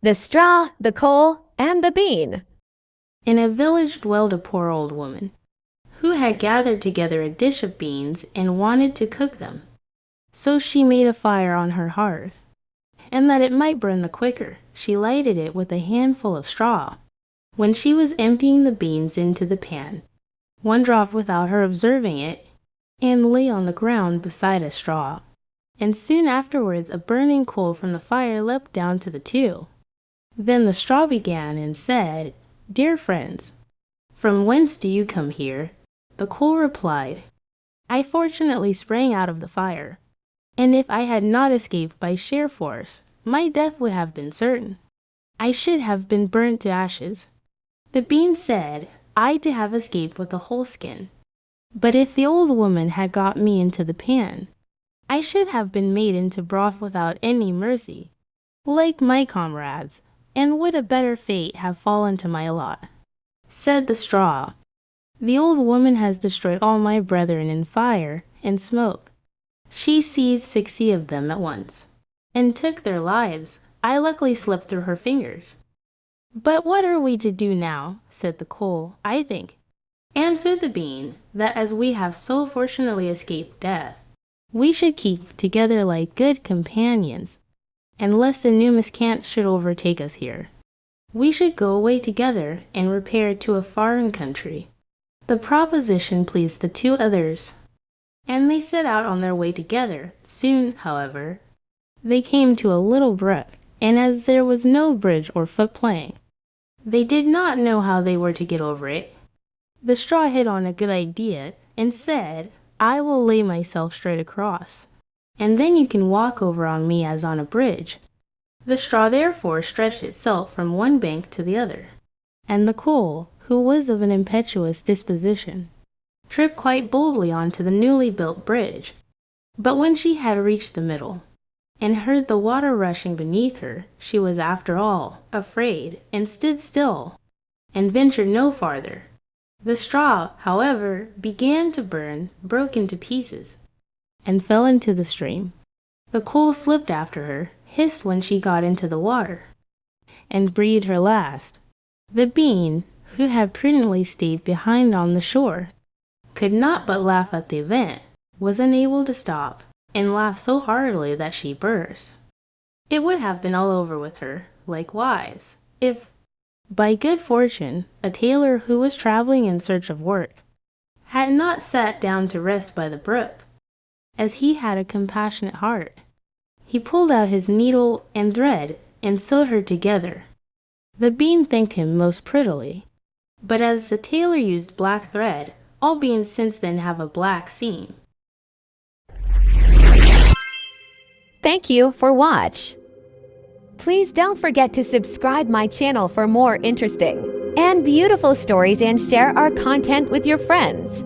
The straw, the coal, and the bean. In a village dwelled a poor old woman, who had gathered together a dish of beans and wanted to cook them. So she made a fire on her hearth, and that it might burn the quicker, she lighted it with a handful of straw. When she was emptying the beans into the pan, one dropped without her observing it, and lay on the ground beside a straw. And soon afterwards a burning coal from the fire leapt down to the two. Then the straw began and said, "Dear friends, from whence do you come here?" The coal replied, "I fortunately sprang out of the fire, and if I had not escaped by sheer force, my death would have been certain. I should have been burnt to ashes." The bean said, "I to have escaped with a whole skin. But if the old woman had got me into the pan, I should have been made into broth without any mercy, like my comrades, and would a better fate have fallen to my lot." Said the straw, "The old woman has destroyed all my brethren in fire and smoke. She seized 60 of them at once, and took their lives. I luckily slipped through her fingers." "But what are we to do now?" said the coal. "I think," answered the bean, "that as we have so fortunately escaped death, we should keep together like good companions, and lest a new mischance should overtake us here, we should go away together and repair to a foreign country." The proposition pleased the two others, and they set out on their way together. Soon, however, they came to a little brook, and as there was no bridge or footplank, they did not know how they were to get over it. The straw hit on a good idea and said, "I will lay myself straight across, and then you can walk over on me as on a bridge." The straw therefore stretched itself from one bank to the other, and the coal, who was of an impetuous disposition, tripped quite boldly onto the newly built bridge. But when she had reached the middle, and heard the water rushing beneath her, she was after all afraid, and stood still, and ventured no farther. The straw, however, began to burn, broke into pieces, and fell into the stream. The coal slipped after her, hissed when she got into the water, and breathed her last. The bean, who had prudently stayed behind on the shore, could not but laugh at the event, was unable to stop, and laughed so heartily that she burst. It would have been all over with her, likewise, if, by good fortune, a tailor who was traveling in search of work had not sat down to rest by the brook. As he had a compassionate heart, he pulled out his needle and thread and sewed her together. The bean thanked him most prettily, but as the tailor used black thread, all beans since then have a black seam. Thank you for watch. Please don't forget to subscribe my channel for more interesting and beautiful stories and share our content with your friends.